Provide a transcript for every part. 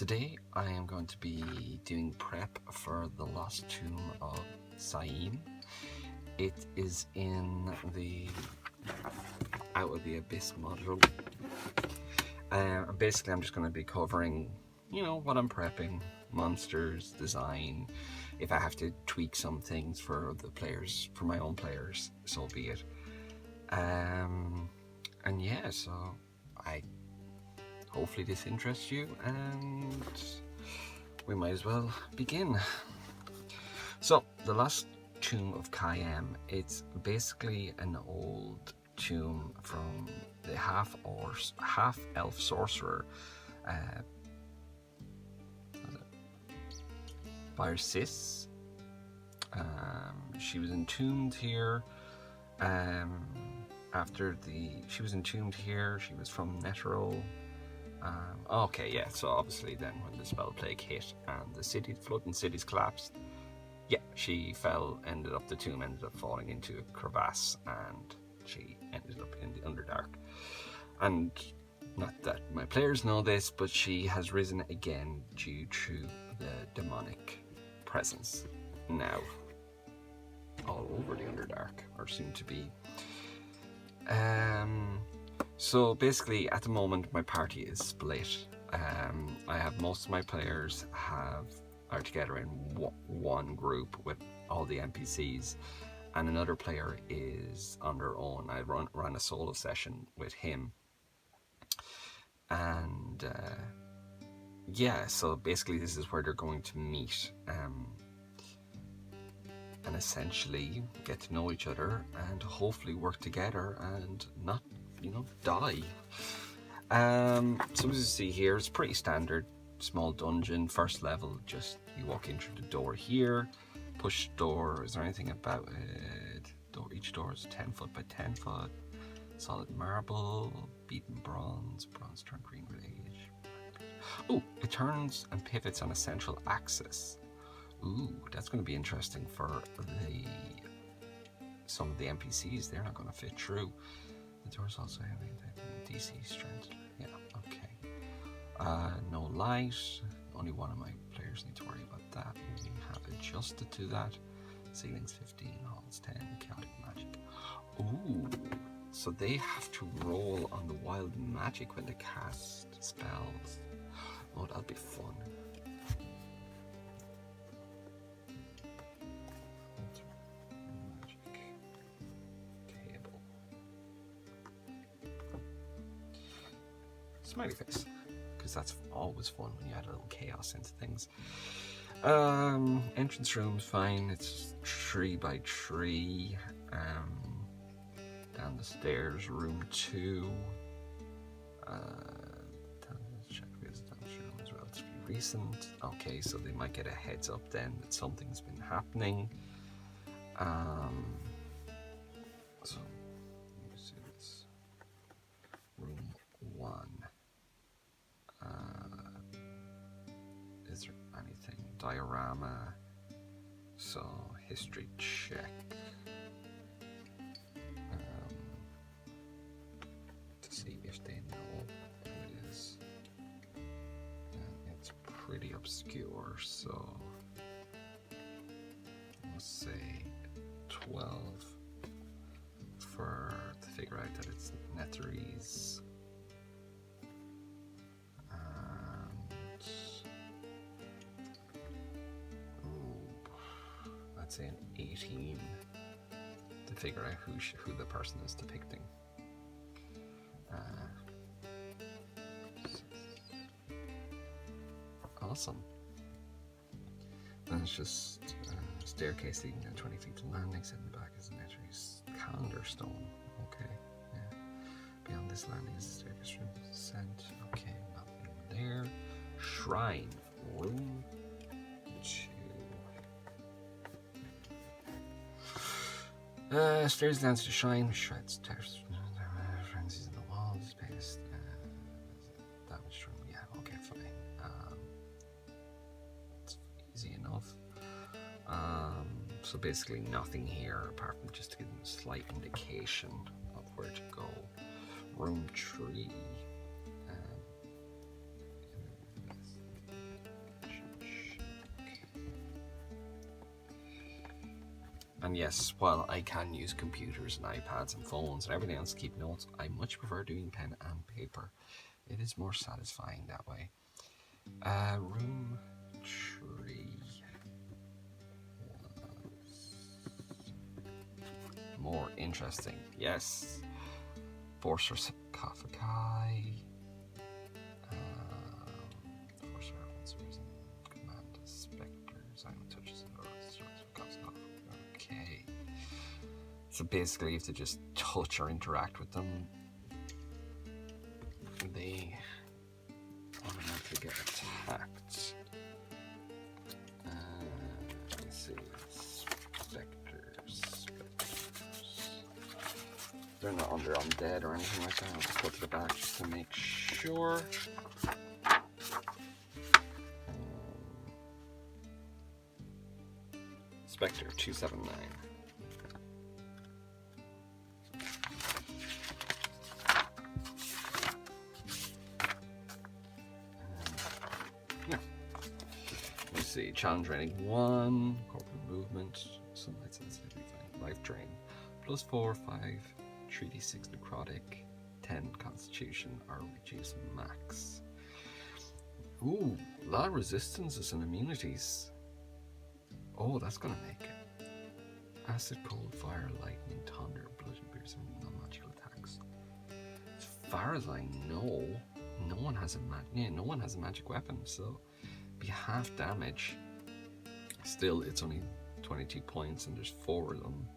Today I am going to be doing prep for the Lost Tomb of Khaem. It is in the Out of the Abyss module. Basically I'm just going to be covering, what I'm prepping, monsters, design. If I have to tweak some things for the players, for my own players, so be it. And yeah, so hopefully this interests you, and we might as well begin. So, the Lost Tomb of Khaem, it's basically an old tomb from the half-elf sorcerer Sis. She was entombed here she was entombed here. She was from Netero. Okay, yeah, so obviously then when the spell plague hit and the floating cities collapsed, yeah, the tomb ended up falling into a crevasse, and she ended up in the Underdark. And not that my players know this, but she has risen again due to the demonic presence now all over the Underdark, or soon to be. So basically at the moment my party is split. I have most of my players are together in one group with all the NPCs, and another player is on their own. I run a solo session with him, and yeah, so basically this is where they're going to meet and essentially get to know each other and hopefully work together and not die. So as you see here, it's pretty standard small dungeon, first level. Just you walk in through the door here, push door. Is there anything about it? Each door is 10 foot by 10 foot, solid marble, beaten bronze turned green with age. Oh, it turns and pivots on a central axis. Ooh, that's going to be interesting for some of the NPCs. They're not going to fit through. The doors also have DC strength. Yeah, okay. No light. Only one of my players need to worry about that. We have adjusted to that. Ceilings 15, halls 10, chaotic magic. Ooh, so they have to roll on the wild magic when they cast spells. Oh, that'll be fun. Smiley face, because that's always fun when you add a little chaos into things. Entrance room's fine. It's 3 by 3. Down the stairs, room 2. Check this room is relatively recent. Okay, so they might get a heads up then that something's been happening. So let me see this. Room 1. Is there anything? Diorama. So history check. To see if they know who it is. It's pretty obscure, so let's say 12 to figure out that it's Netherese. Let's say an 18 to figure out who the person is depicting. Awesome. And it's just a staircase leading down 20 feet to landing. Set in the back is an Netherese calendar stone. Okay, yeah. Beyond this landing is the staircase room descent. Okay, nothing there. Shrine, room 2. Stairs down to the shrine, shreds, tears, frenzies in the wall, space, damage room. Yeah, okay, fine. It's easy enough. So basically nothing here apart from just to give them a slight indication of where to go. Room 3. And yes, while I can use computers and iPads and phones and everything else to keep notes, I much prefer doing pen and paper. It is more satisfying that way. Room 3 was more interesting. Yes. Forcer sarcophagi. Forcer answers and command specters. I'm touches okay. So basically, you have to just touch or interact with them. They automatically get attacked. Let's see. Specters. They're not under undead or anything like that. I'll just go to the back just to make sure. Spectre 279. Let's see, challenge rating 1, corporate movement, sunlight sensitivity, life drain, +4, 5, 3d6 necrotic, 10 constitution, or reduce max. Ooh, a lot of resistances and immunities. Oh, that's gonna make it. Acid, cold, fire, lightning, thunder, bludgeon, piercing, non-magical attacks. As far as I know, no one has a magic weapon, so be half damage. Still, it's only 22 points and there's 4 of them.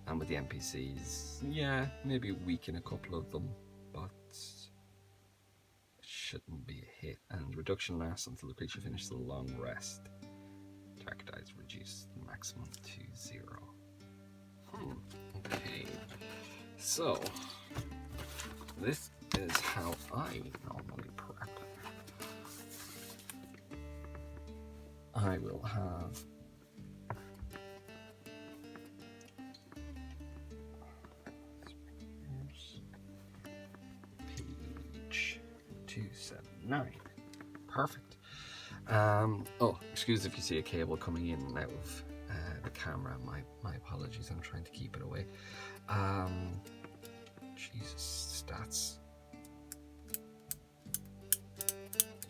And with the NPCs, yeah, maybe weaken a couple of them, but it shouldn't be a hit. And reduction lasts until the creature finishes a long rest. Target dice reduced the maximum to 0. Okay, so this is how I normally prep. I will have page 279. Perfect. Oh, excuse if you see a cable coming in and out of the camera. My apologies. I'm trying to keep it away. Jesus, stats.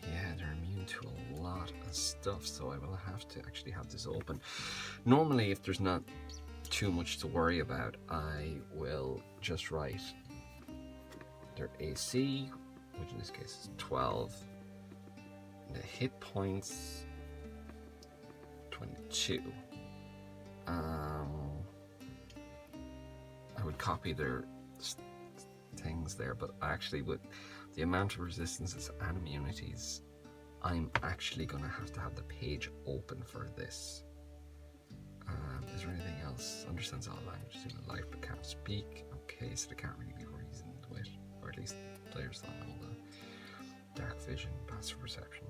Yeah, they're immune to a lot of stuff, so I will have to actually have this open. Normally, if there's not too much to worry about, I will just write their AC, which in this case is 12. The hit points 22. I would copy their things there, but actually with the amount of resistances and immunities, I'm actually going to have the page open for this. Is there anything else? Understands all languages in life but can't speak. Okay, so they can't really be reasoned with, or at least players don't know the dark vision, passive perception.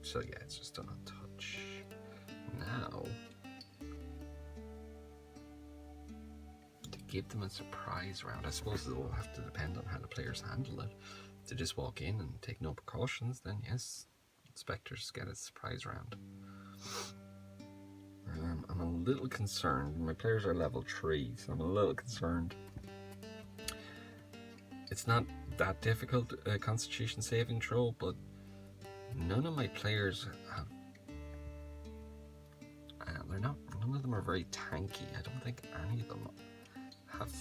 So yeah, it's just done on touch. Now, to give them a surprise round, I suppose it will have to depend on how the players handle it. If they just walk in and take no precautions, then yes, Spectres get a surprise round. I'm a little concerned. My players are level 3, so I'm a little concerned. It's not that difficult, a Constitution saving throw, but none of my players have. None of them are very tanky. I don't think any of them have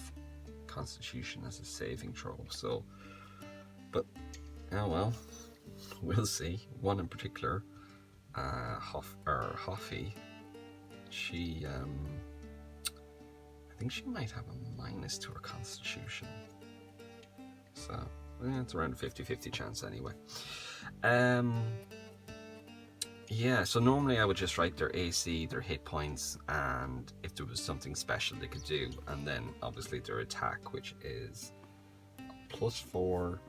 Constitution as a saving throw. So, but oh well, we'll see. One in particular, Hoffy. She, I think she might have a minus to her Constitution. So it's around a 50-50 chance anyway. Yeah, so normally I would just write their AC, their hit points, and if there was something special they could do, and then obviously their attack, which is +4,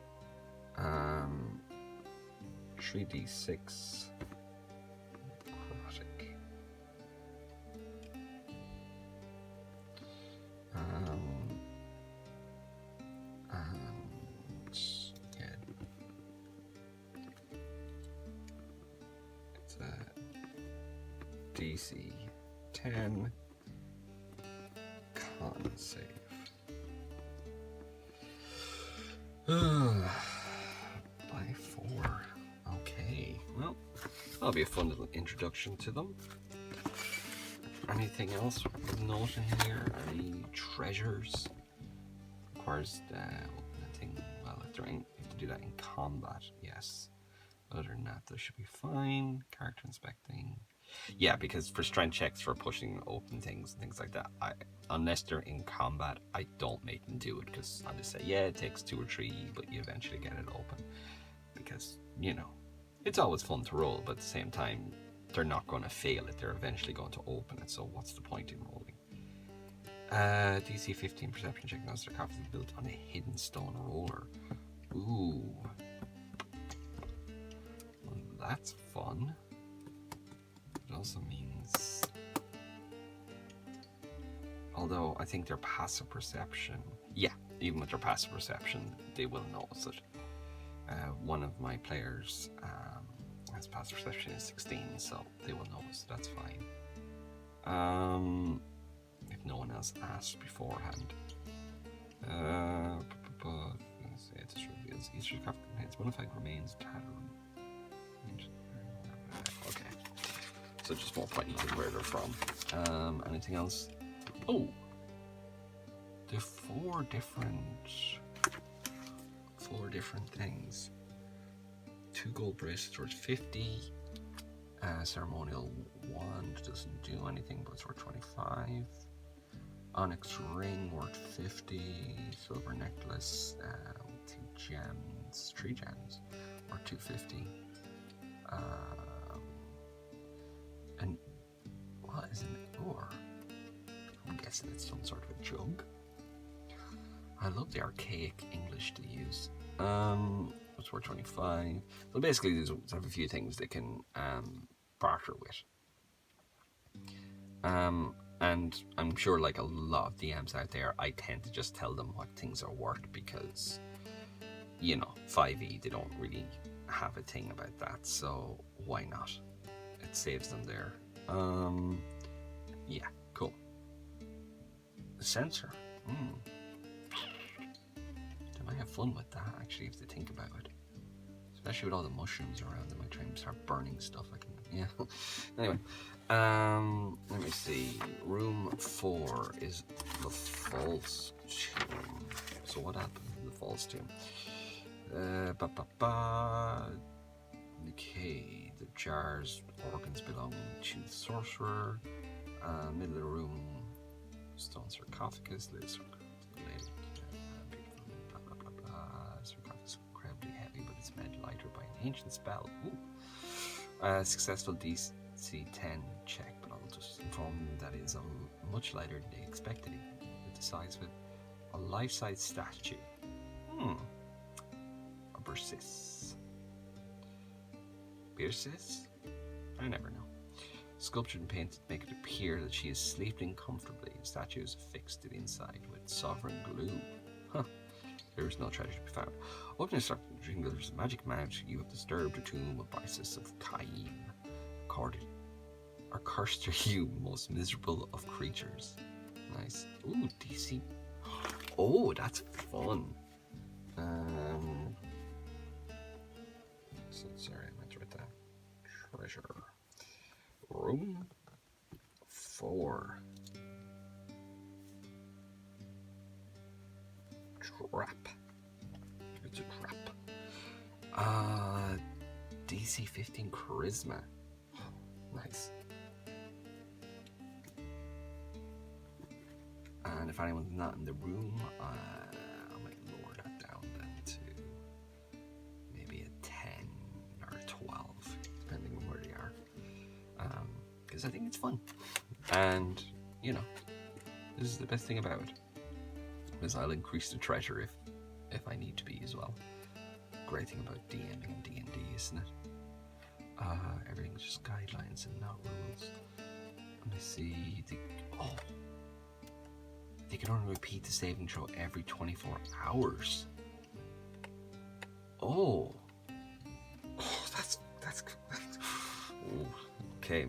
3d6 necrotic. And yeah, it's a DC 10 Save. By 4. Okay. Well, that'll be a fun little introduction to them. Anything else worth noting here? Any treasures? Requires thing. Well, if they're in, you have to do that in combat. Yes. Other than that, they should be fine. Character inspecting. Yeah, because for strength checks for pushing open things and things like that, unless they're in combat, I don't make them do it, because I just say, yeah, it takes 2 or 3, but you eventually get it open. Because, you know, it's always fun to roll, but at the same time, they're not going to fail it. They're eventually going to open it, so what's the point in rolling? DC 15 perception check. Now sarcophagus is built on a hidden stone roller. Ooh. Well, that's fun. It also means, although I think their passive perception, yeah, even with their passive perception, they will notice it. One of my players has passive perception is 16, so they will notice. That's fine. If no one else asked beforehand. It just reveals each sarcophagus contains modified remains tattered. Okay. So just more pointing to where they're from. Anything else? Oh! There are 4 different things. 2 gold bracelets worth 50. Ceremonial wand doesn't do anything, but it's worth 25. Onyx ring worth 50. Silver necklace, 3 gems, worth 250. And what is an oar? I'm guessing it's some sort of a jug. I love the archaic English they use. It's worth 25. So basically, there's sort of a few things they can barter with. And I'm sure, like a lot of DMs out there, I tend to just tell them what things are worth because, you know, 5e, they don't really have a thing about that, so why not? It saves them there. Yeah, cool. The sensor. They might have fun with that, actually, if they think about it. Especially with all the mushrooms around, they might try and start burning stuff. Yeah. Anyway, let me see. Room 4 is the false tomb. So what happens in the false tomb? Okay, the jars, organs belonging to the sorcerer. Middle of the room, stone sarcophagus, lid sarcophagus incredibly heavy, but it's made lighter by an ancient spell. Ooh. Successful DC 10 check, but I'll just inform them that it is much lighter than they expected it, with the size of a life-size statue. A Bersis. Bersis? I never know. Sculptured and painted to make it appear that she is sleeping comfortably. The statue is affixed to the inside with sovereign glue. There is no treasure to be found. Opening a there's a magic mount. You have disturbed the tomb of Isis of Khaem. Or cursed are you, most miserable of creatures. Nice. Ooh, DC. Oh, that's fun. So sorry, I meant to write that. Treasure. Room 4. Trap. It's a trap. DC 15 charisma. Nice. And if anyone's not in the room, I might lower that down then to maybe a 10 or a 12, depending on where they are. Because I think it's fun. And, you know, this is the best thing about it. Because I'll increase the treasure if I need to be as well. Great thing about DMing and D&D, isn't it? Everything's just guidelines and not rules. Let me see. They can only repeat the saving throw every 24 hours. Oh, that's. Ooh, okay.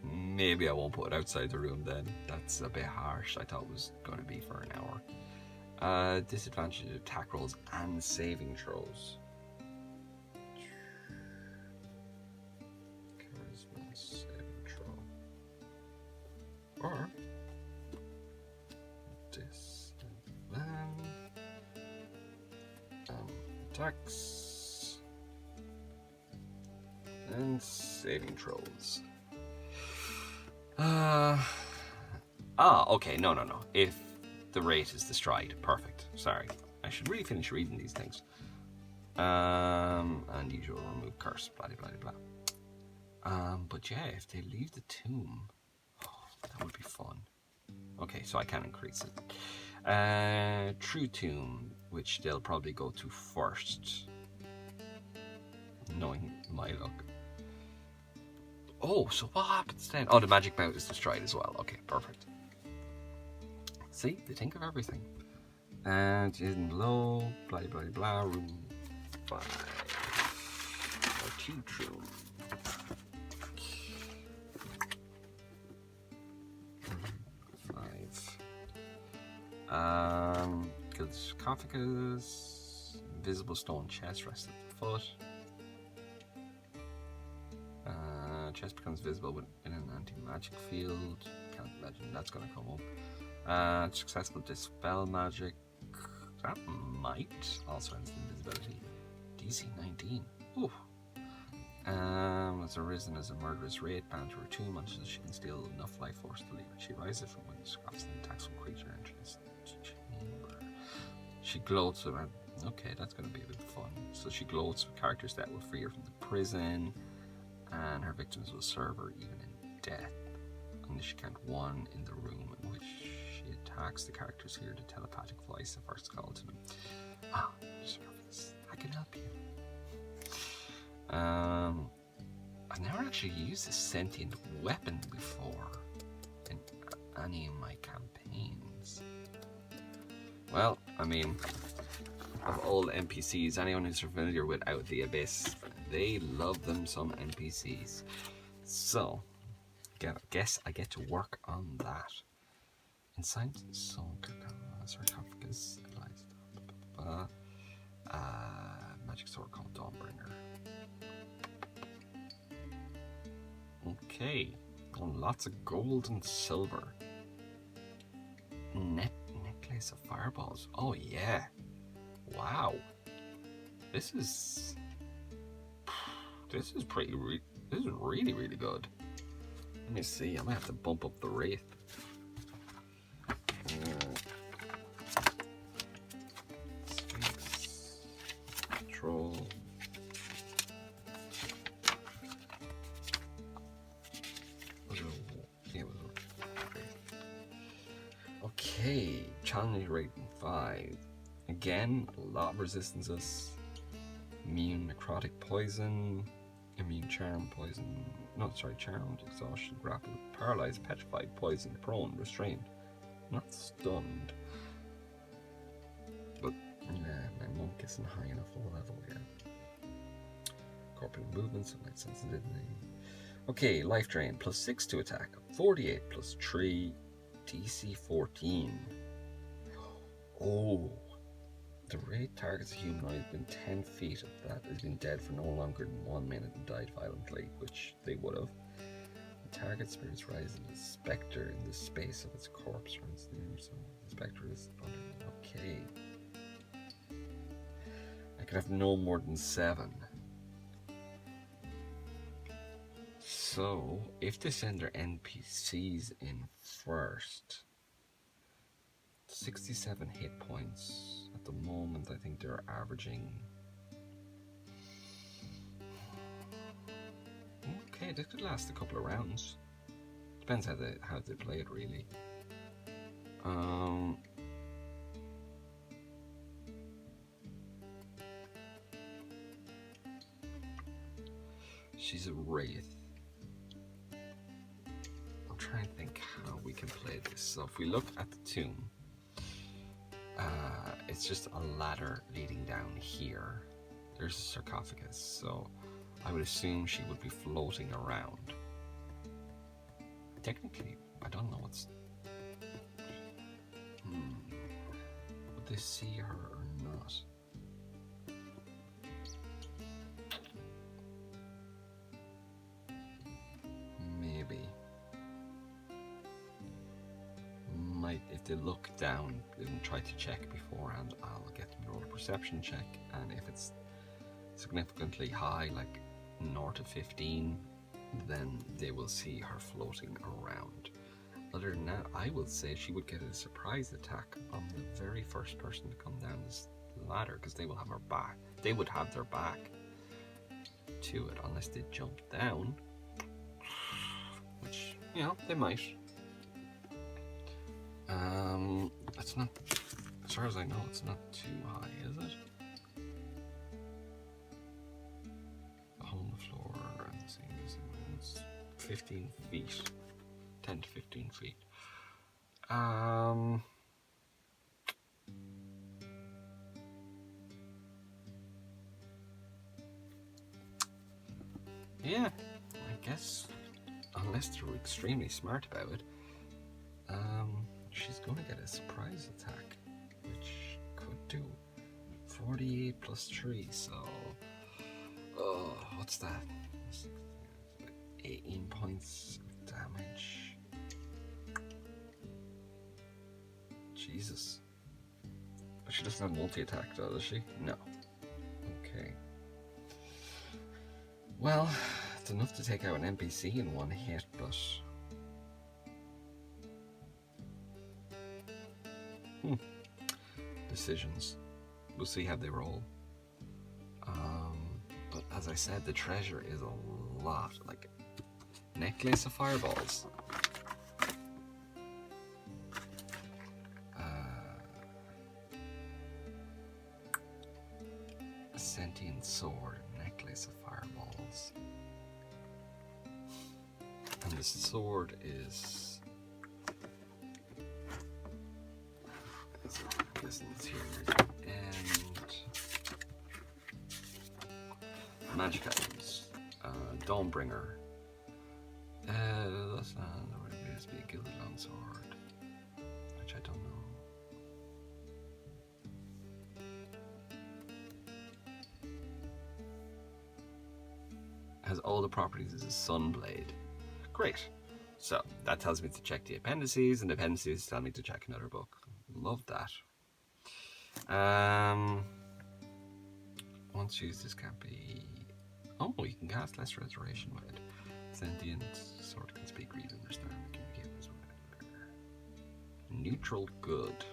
Maybe I won't put it outside the room then. That's a bit harsh. I thought it was going to be for an hour. Disadvantage to attack rolls and saving throws. Charisma saving throw. Or this and then attacks and saving throws. Okay, no. If the rate is destroyed, perfect. Sorry, I should really finish reading these things. And usual remove curse, blah blah blah. But yeah, if they leave the tomb, that would be fun. Okay, so I can increase it. True tomb, which they'll probably go to first, knowing my luck. Oh, so what happens then? Oh, the magic bout is destroyed as well. Okay, perfect. See, they think of everything. And in low, blah blah blah, room 5. Or 2 true. 5. Good sarcophagus. Invisible stone chest rests at the foot. Chest becomes visible within an anti-magic field. Can't imagine that's going to come up. Successful dispel magic. That might also ends invisibility. DC 19. Ooh. Has arisen as a murderous raid bound to her tomb until she can steal enough life force to leave it. She rises from within scraps and attacks some creature entrance chamber. She gloats about. Okay, that's going to be a bit fun. So she gloats with characters that will free her from the prison. And her victims will serve her even in death, unless she can't one in the room in which she attacks the characters here. The telepathic voice of first call to them. Service, I can help you. I've never actually used a sentient weapon before in any of my campaigns. Well, I mean, of all the NPCs, anyone who's familiar with Out of the Abyss, they love them some NPCs. So, guess I get to work on that. Inside Soul sarcophagus, magic sword called Dawnbringer. Okay, lots of gold and silver. Necklace of fireballs. Oh yeah. Wow. This is pretty. This is really, really good. Let me see. I might have to bump up the rate. Sphinx. Troll. Okay. Challenge rating 5. Again, a lot of resistances. Immune necrotic poison. Immune charm poison. No, sorry, charmed, exhaustion, grappled, paralyzed, petrified, poisoned, prone, restrained. Not stunned. But yeah, my monk isn't high enough for level yet. Corporeal movements, sunlight sensitivity. Okay, life drain, +6 to attack. 48 +3, DC 14. Oh. The raid targets a humanoid within 10 feet of that has been dead for no longer than 1 minute and died violently, which they would have. The target spirits rise in a spectre in the space of its corpse runs near, so the spectre is under. Okay. I could have no more than 7. So, if they send their NPCs in first, 67 hit points. At the moment, I think they're averaging. Okay, this could last a couple of rounds. Depends how they play it, really. She's a wraith. I'm trying to think how we can play this. So if we look at the tomb. It's just a ladder leading down here. There's a sarcophagus, so I would assume she would be floating around. technically, I don't know what's... Would they see her or not? Maybe. Might, if they look down and try to check beforehand, I'll get them to roll a perception check, and if it's significantly high, like north of 15, then they will see her floating around. Other than that, I will say she would get a surprise attack on the very first person to come down this ladder, because they will have her back. They would have their back to it unless they jump down, which, you know, they might. It's not, as far as I know, it's not too high, is it? A hole in the floor, and it's 15 feet. 10 to 15 feet. Yeah, I guess, unless they're extremely smart about it, she's gonna get a surprise attack, which could do 48 plus 3, so, what's that? 18 points of damage. Jesus. But she doesn't have multi-attack though, does she? No. Okay. Well, it's enough to take out an NPC in one hit, but... Decisions. We'll see how they roll. But as I said, the treasure is a lot. Like, necklace of fireballs. A sentient sword, necklace of fireballs. And the sword is... I'm guessing it's here. And... magic items. Dawnbringer. That's not... There would be a gilded longsword. Which I don't know. Has all the properties as a sunblade. Great. So that tells me to check the appendices, and the appendices tell me to check another book. Love that. Once used, this can't be... Oh, you can cast less restoration with it. Sentient sword can speak, read, understand, communicate as well. Neutral good.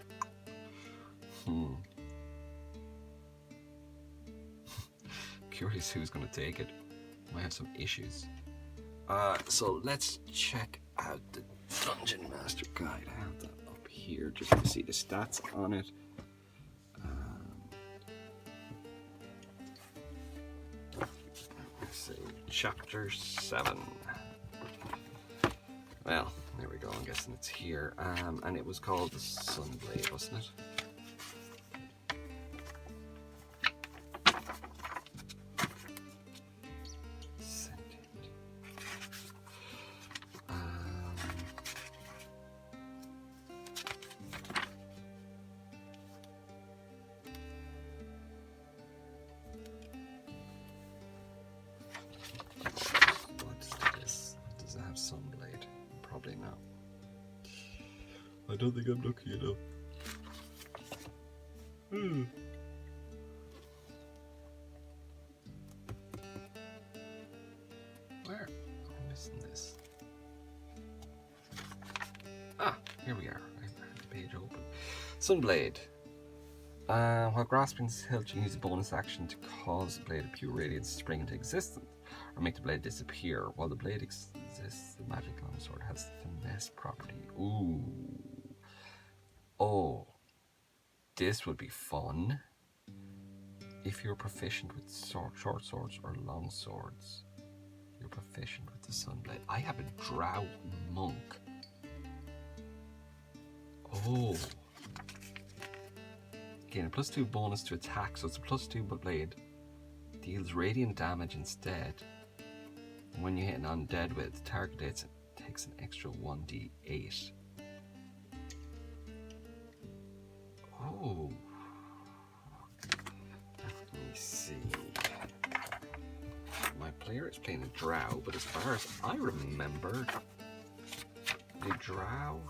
Curious who's going to take it. Might have some issues. So let's check out the Dungeon Master Guide. I have that up here just to see the stats on it. Let's see, Chapter 7. Well, there we go. I'm guessing it's here. And it was called the Sunblade, wasn't it? I don't think I'm lucky enough. Where? I'm missing this. Ah, here we are. I had the page open. Sunblade. While grasping this hilt, you can use a bonus action to cause the blade of pure radiance to spring into existence, or make the blade disappear. While the blade exists, the magic longsword has the finesse property. Ooh. Oh, this would be fun. If you're proficient with short swords or long swords, you're proficient with the Sunblade. I have a drow monk. Oh. Gain a +2 bonus to attack, so it's a +2 blade. Deals radiant damage instead. And when you hit an undead with, target takes takes an extra 1d8. Oh. Let me see. My player is playing a drow, but as far as I remember, the drow.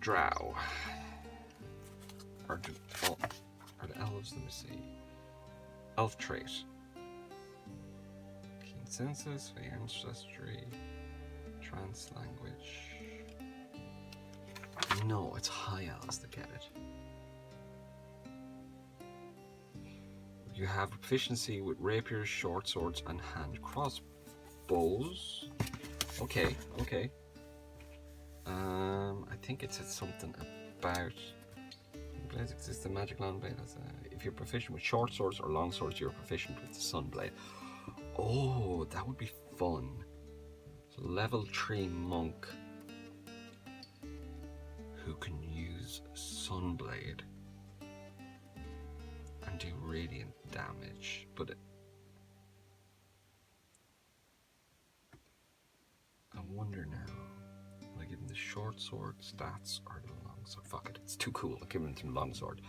Drow. Are the elves? Let me see. Elf trait. Keen senses, for ancestry, trance language. No, it's high elves that get it. You have proficiency with rapiers, short swords, and hand crossbows. Okay, okay. I think it said something about blades exist in magic long blade. If you're proficient with short swords or long swords, you're proficient with the sun blade. Oh, that would be fun. So level 3 monk who can use sunblade and do radiant damage, but I wonder now. Will I give him the short sword stats or the long sword? Fuck it, it's too cool. I'll give him the long sword,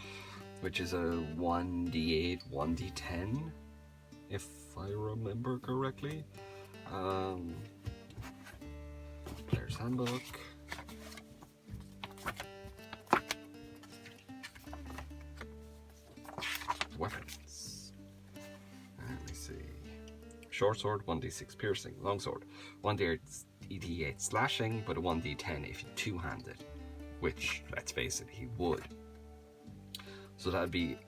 which is a 1d8, 1d10, if I remember correctly. Player's handbook. Weapons. Let me see. Short sword, 1d6 piercing. Long sword, 1d8 slashing, but a 1d10 if you two-handed, which, let's face it, he would. So that'd be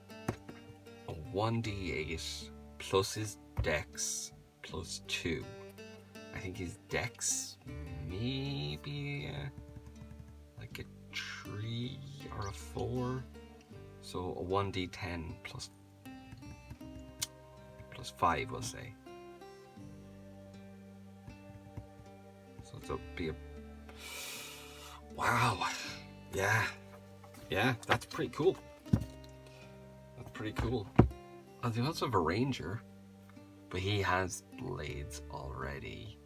a 1d8 plus his dex plus 2. I think his dex maybe like a 3 or a 4. So a 1d10 plus 5, we'll say. So it'll be a... Wow. Yeah. Yeah, that's pretty cool. That's pretty cool. And they also have a ranger, but he has blades already.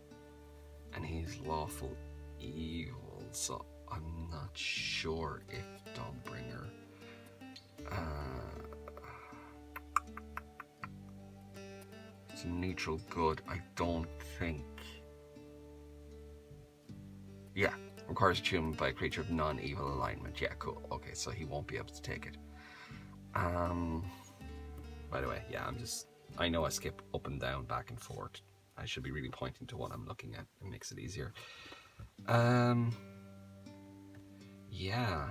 And he's lawful evil, so I'm not sure if Dawnbringer... it's a neutral good, I don't think. Yeah, requires attunement by a creature of non-evil alignment. Yeah, cool. Okay, so he won't be able to take it. By the way, yeah, I know I skip up and down, back and forth. I should be really pointing to what I'm looking at. It makes it easier. Yeah.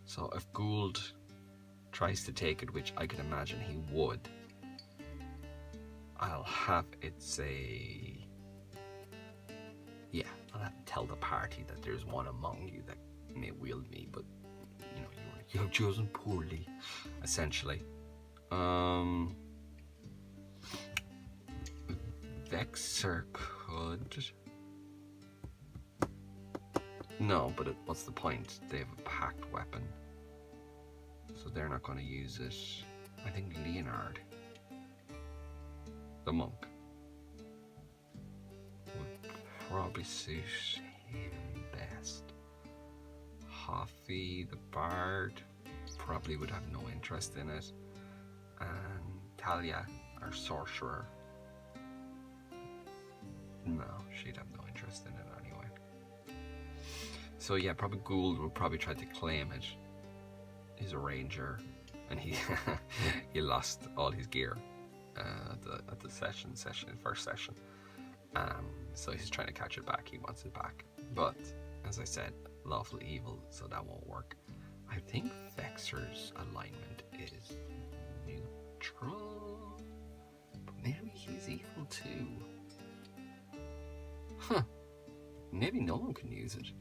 So if Gould tries to take it, which I can imagine he would, I'll have it say... Yeah, I'll have to tell the party that there's one among you that may wield me, but, you know, you have chosen poorly, essentially. Vexer could... No, but what's the point? They have a packed weapon, so they're not going to use it. I think Leonard, the monk, would probably suit him best. Hoffy, the bard, probably would have no interest in it. And Talia, our sorcerer, no, she'd have no interest in it anyway. So yeah, probably Gould would probably try to claim it. He's a ranger, and he he lost all his gear at the first session. So he's trying to catch it back. He wants it back, but as I said, lawful evil, so that won't work. I think Vexer's alignment is neutral, but maybe he's evil too. Huh? Maybe no one can use it.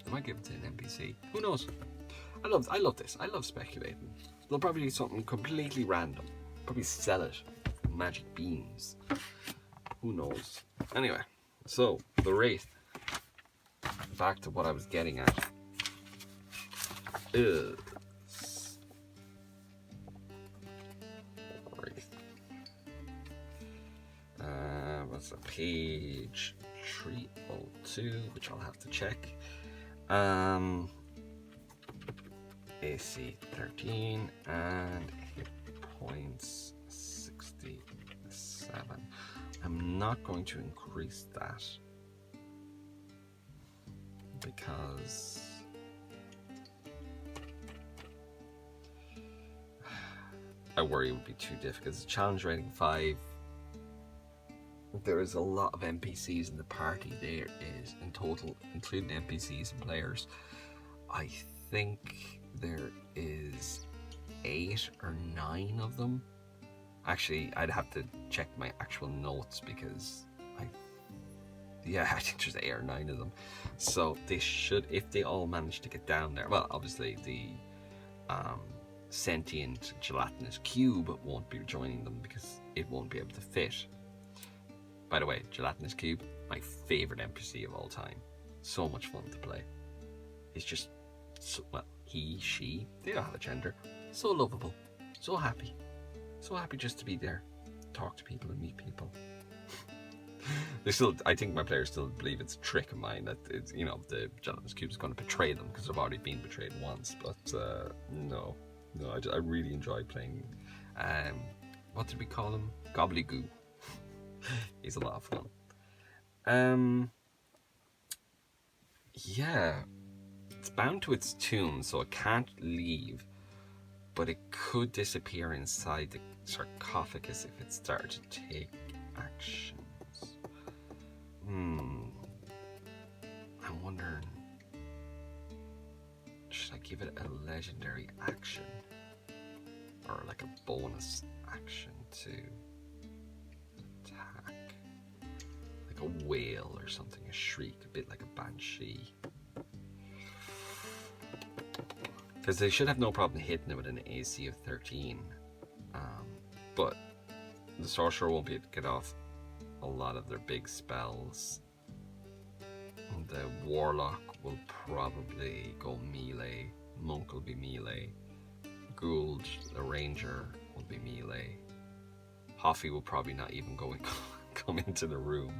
They might give it to an NPC. Who knows? I love this. I love speculating. They'll probably do something completely random. Probably sell it for magic beans. Who knows? Anyway, so the Wraith. Back to what I was getting at. Is That's a page 302, which I'll have to check. AC 13 and hit points 67. I'm not going to increase that because I worry it would be too difficult. It's a challenge rating 5. There is a lot of NPCs in the party. There is, in total, including NPCs and players, I think there is 8 or 9 of them. Actually, I'd have to check my actual notes because I think there's 8 or 9 of them. So they should, if they all manage to get down there, well, obviously the sentient gelatinous cube won't be joining them because it won't be able to fit. By the way, gelatinous cube, my favorite NPC of all time. So much fun to play. He's just, so, well, he, she, they don't have a gender. So lovable, so happy just to be there, talk to people and meet people. They still, I think my players still believe it's a trick of mine that it's, you know, the gelatinous cube is going to betray them because they've already been betrayed once. But no, I really enjoy playing. What did we call him? Gobbledygoo. He's a lot of fun. Yeah, it's bound to its tomb, so it can't leave, but it could disappear inside the sarcophagus if it started to take actions. I'm wondering, should I give it a legendary action or like a bonus action to attack, like a wail or something, a shriek, a bit like a banshee, because they should have no problem hitting it with an AC of 13, but the sorcerer won't be able to get off a lot of their big spells. The warlock will probably go melee, monk will be melee, Gould, the ranger, will be melee. Hoffy will probably not even come into the room.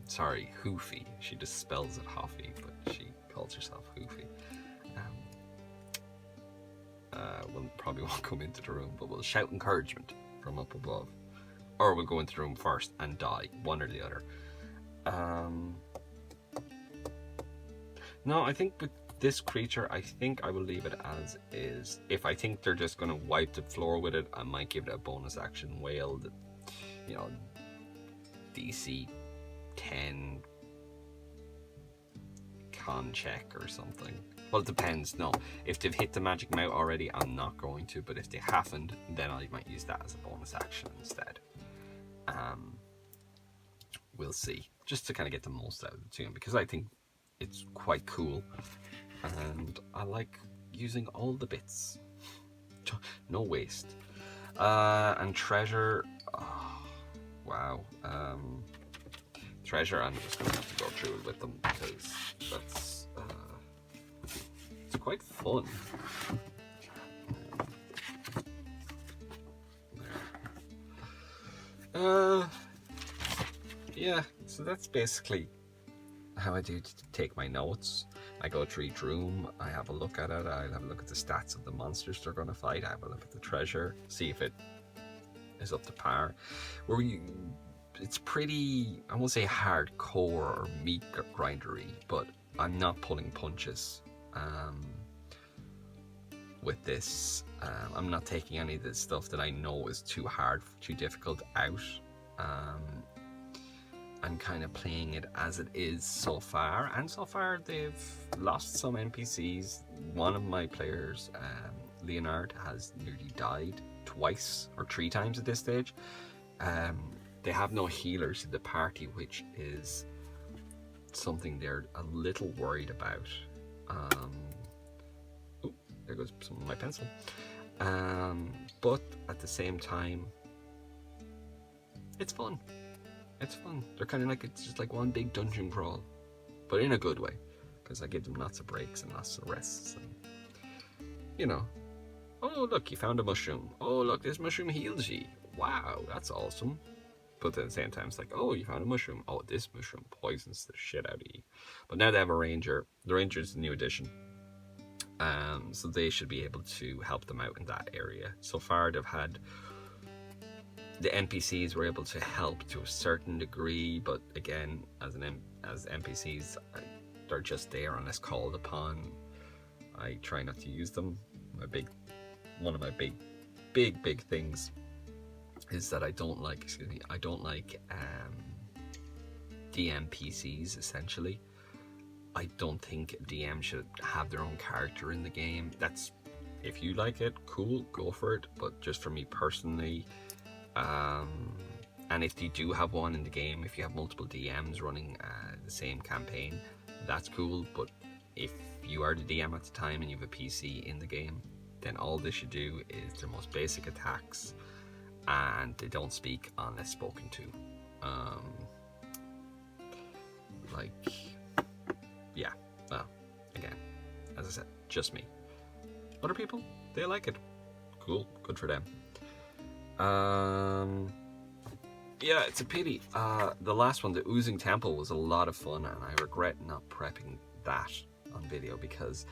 Sorry, Hoofy. She just spells it Hoffy, but she calls herself Hoofy. Probably won't come into the room, but we'll shout encouragement from up above. Or we'll go into the room first and die, one or the other. No, I think with this creature, I think I will leave it as is. If I think they're just going to wipe the floor with it, I might give it a bonus action wail that, you know, DC 10 con check or something. Well, it depends. No, if they've hit the magic mount already, I'm not going to, but if they haven't, then I might use that as a bonus action instead. We'll see, just to kind of get the most out of the tune, because I think it's quite cool and I like using all the bits. No waste. And treasure, oh, wow. Treasure, I'm just going to have to go through it with them because that's it's quite fun. Yeah, so that's basically how I do to take my notes. I go through each room, I have a look at it, I have a look at the stats of the monsters they're going to fight, I have a look at the treasure, see if it is up to par. It's pretty, I won't say hardcore or meat grindery, but I'm not pulling punches with this. I'm not taking any of the stuff that I know is too hard, too difficult out. I'm kind of playing it as it is so far, and so far they've lost some NPCs. One of my players, Leonard, has nearly died twice or 3 times at this stage. They have no healers in the party, which is something they're a little worried about. Oh, there goes some of my pencil. But at the same time, it's fun. It's fun. They're kind of like, it's just like one big dungeon crawl, but in a good way, because I give them lots of breaks and lots of rests, and you know, oh look, you found a mushroom. Oh look, this mushroom heals you. Wow, that's awesome. But at the same time, it's like, oh, you found a mushroom. Oh, this mushroom poisons the shit out of you. But now they have a ranger. The ranger's the new addition. So they should be able to help them out in that area. So far, they've had the NPCs were able to help to a certain degree, but again, as NPCs, they're just there unless called upon. I try not to use them. One of my big things is that I don't like DM PCs, essentially. I don't think DM should have their own character in the game. That's, if you like it, cool, go for it. But just for me personally, and if you do have one in the game, if you have multiple DMs running the same campaign, that's cool. But if you are the DM at the time and you have a PC in the game, then all they should do is their most basic attacks, and they don't speak unless spoken to. Yeah, well, again, as I said, just me. Other people, they like it. Cool, good for them. Yeah, it's a pity. The last one, the Oozing Temple, was a lot of fun, and I regret not prepping that on video, because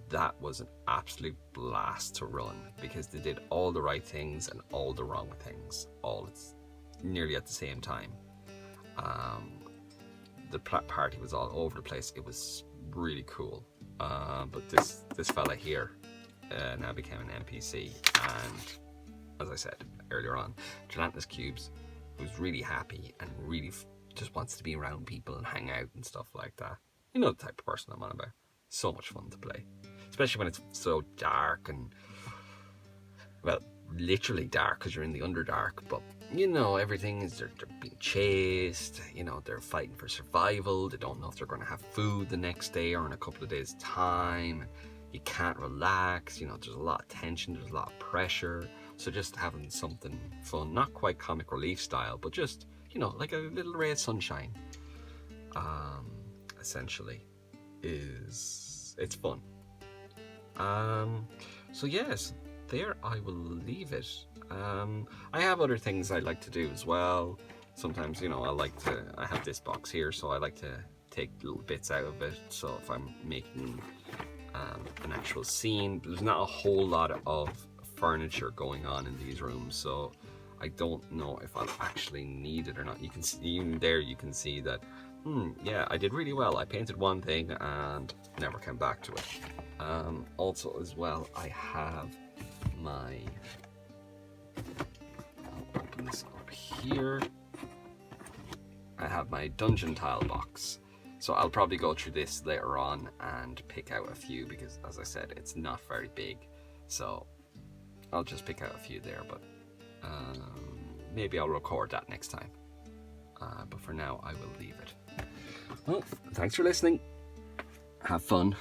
that was an absolute blast to run, because they did all the right things and all the wrong things, all nearly at the same time. The party was all over the place. It was really cool. But this fella here now became an NPC, and as I said earlier on, Gelatinous Cubes was really happy and really just wants to be around people and hang out and stuff like that. You know the type of person I'm on about. So much fun to play, especially when it's so dark and, well, literally dark because you're in the Underdark, but you know, everything is, they're being chased, you know, they're fighting for survival, they don't know if they're going to have food the next day or in a couple of days' time, you can't relax, you know, there's a lot of tension, there's a lot of pressure, so just having something fun, not quite comic relief style, but just, you know, like a little ray of sunshine, essentially, it's fun. So yes, there I will leave it. I have other things I like to do as well. Sometimes, you know, I have this box here, so I like to take little bits out of it. So if I'm making an actual scene, there's not a whole lot of furniture going on in these rooms, so I don't know if I'll actually need it or not. You can see, even there you can see that, yeah, I did really well. I painted one thing and never came back to it. Also as well, I have my, I'll open this up here. I have my dungeon tile box. So I'll probably go through this later on and pick out a few, because as I said, it's not very big. So I'll just pick out a few there, but maybe I'll record that next time. But for now, I will leave it. Well, thanks for listening. Have fun.